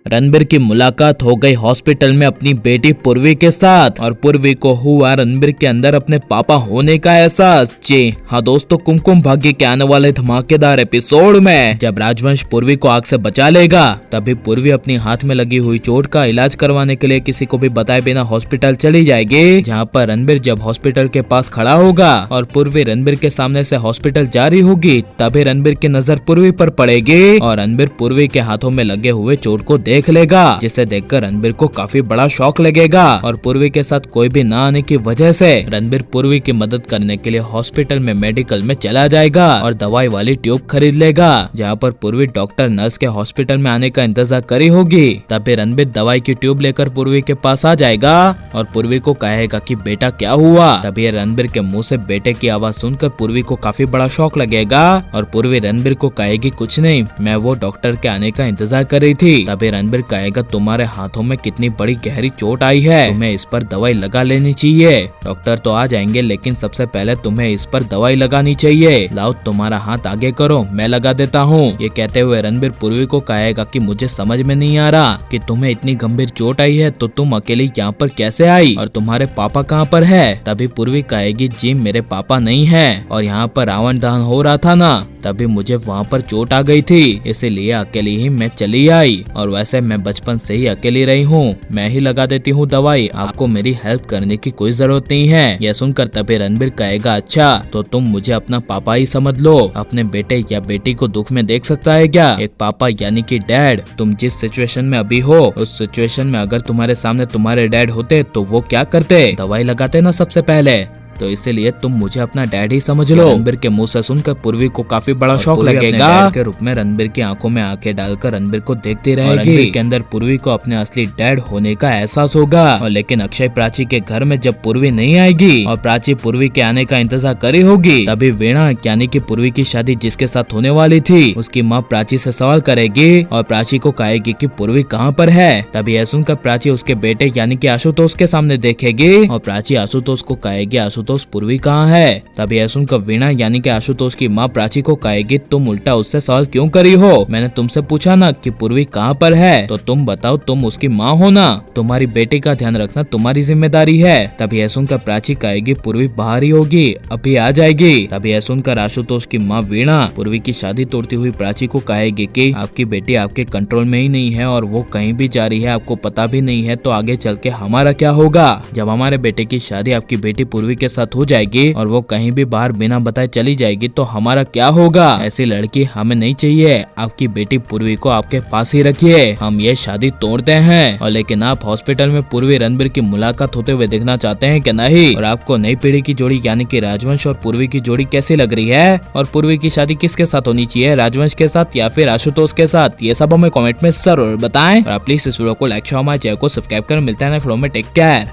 रणबीर की मुलाकात हो गई हॉस्पिटल में अपनी बेटी पूर्वी के साथ और पूर्वी को हुआ रणबीर के अंदर अपने पापा होने का एहसास। जी हाँ दोस्तों, कुमकुम भाग्य के आने वाले धमाकेदार एपिसोड में जब राजवंश पूर्वी को आग से बचा लेगा, तभी पूर्वी अपनी हाथ में लगी हुई चोट का इलाज करवाने के लिए किसी को भी बताए बिना हॉस्पिटल चली जाएगी, जहाँ पर रणबीर जब हॉस्पिटल के पास खड़ा होगा और पूर्वी रणबीर के सामने से हॉस्पिटल जा रही होगी, तभी रणबीर की नजर पूर्वी पर पड़ेगी और रणबीर पूर्वी के हाथों में लगे हुए चोट को देख लेगा, जिसे देखकर रणबीर को काफी बड़ा शॉक लगेगा और पूर्वी के साथ कोई भी न आने की वजह से रणबीर पूर्वी की मदद करने के लिए हॉस्पिटल में मेडिकल में चला जाएगा और दवाई वाली ट्यूब खरीद लेगा, जहाँ पर पूर्वी डॉक्टर नर्स के हॉस्पिटल में आने का इंतजार करी होगी। तभी रणबीर दवाई की ट्यूब लेकर पूर्वी के पास आ जाएगा और पूर्वी को कहेगा कि बेटा क्या हुआ। तभी रणबीर के मुंह से बेटे की आवाज सुनकर पूर्वी को काफी बड़ा शॉक लगेगा और पूर्वी रणबीर को कहेगी कुछ नहीं, मैं वो डॉक्टर के आने का इंतजार कर रही थी। तभी रणबीर कहेगा तुम्हारे हाथों में कितनी बड़ी गहरी चोट आई है, तुम्हें इस पर दवाई लगा लेनी चाहिए। डॉक्टर तो आ जाएंगे लेकिन सबसे पहले तुम्हें इस पर दवाई लगानी चाहिए। लाओ तुम्हारा हाथ आगे करो, मैं लगा देता हूँ। ये कहते हुए रणबीर पूर्वी को कहेगा कि मुझे समझ में नहीं आ रहा कि तुम्हें इतनी गंभीर चोट आई है तो तुम अकेली यहाँ पर कैसे आई और तुम्हारे पापा कहाँ पर है। तभी पूर्वी कहेगी जी मेरे पापा नहीं है और यहाँ पर रावण दहन हो रहा था ना, तभी मुझे वहाँ पर चोट आ गई थी, इसीलिए अकेली ही मैं चली आई और वैसे मैं बचपन से ही अकेली रही हूँ, मैं ही लगा देती हूँ दवाई, आपको मेरी हेल्प करने की कोई जरूरत नहीं है। यह सुनकर तभी रणबीर कहेगा अच्छा तो तुम मुझे अपना पापा ही समझ लो, अपने बेटे या बेटी को दुख में देख सकता है क्या एक पापा यानी कि डैड। तुम जिस सिचुएशन में अभी हो उस सिचुएशन में अगर तुम्हारे सामने तुम्हारे डैड होते तो वो क्या करते, दवाई लगाते ना सबसे पहले, तो इसीलिए तुम मुझे अपना डैड ही समझ लो। रणबीर के मुंह से सुनकर पूर्वी को काफी बड़ा शौक लगेगा के रूप में रणबीर की आंखों में आंखें डालकर रणबीर को देखती रहेगी। रणबीर के अंदर पूर्वी को अपने असली डैड होने का एहसास होगा और लेकिन अक्षय प्राची के घर में जब पूर्वी नहीं आएगी और प्राची पूर्वी के आने का इंतजार करी होगी, तभी वीणा यानी कि पूर्वी की शादी जिसके साथ होने वाली थी उसकी माँ प्राची से सवाल करेगी और प्राची को कहेगी कि पूर्वी कहाँ पर है। तभी यह सुनकर प्राची उसके बेटे यानी कि आशुतोष के सामने देखेगी और प्राची आशुतोष को कहेगी आशुतोष पूर्वी कहाँ है। तभी यह सुनकर वीणा यानी कि आशुतोष की माँ प्राची को कहेगी तुम उल्टा उससे सवाल क्यों करी हो, मैंने तुमसे पूछा ना कि पूर्वी कहाँ पर है, तो तुम बताओ, तुम उसकी माँ हो ना, तुम्हारी बेटी का ध्यान रखना तुम्हारी जिम्मेदारी है। तभी यह सुनकर प्राची कहेगी पूर्वी बाहर ही होगी, अभी आ जाएगी। तभी यह सुनकर आशुतोष की माँ वीणा पूर्वी की शादी तोड़ती हुई प्राची को कहेगी कि आपकी बेटी आपके कंट्रोल में ही नहीं है और वो कहीं भी जा रही है, आपको पता भी नहीं है, तो आगे चल के हमारा क्या होगा। जब हमारे बेटे की शादी आपकी बेटी पूर्वी के साथ हो जाएगी और वो कहीं भी बाहर बिना बताए चली जाएगी तो हमारा क्या होगा। ऐसी लड़की हमें नहीं चाहिए, आपकी बेटी पूर्वी को आपके पास ही रखिए, हम ये शादी तोड़ते हैं। और लेकिन आप हॉस्पिटल में पूर्वी रणबीर की मुलाकात होते हुए देखना चाहते हैं कि नहीं, और आपको नई पीढ़ी की जोड़ी यानी कि राजवंश और पूर्वी की जोड़ी कैसी लग रही है और पूर्वी की शादी किसके साथ होनी चाहिए, राजवंश के साथ या फिर आशुतोष के साथ, ये सब हमें कमेंट में जरूर बताएं। और आप प्लीज इस वीडियो को लाइक शेयर हमारे चैनल को सब्सक्राइब कर मिलते हैं नेक्स्ट वीडियो में। Take care.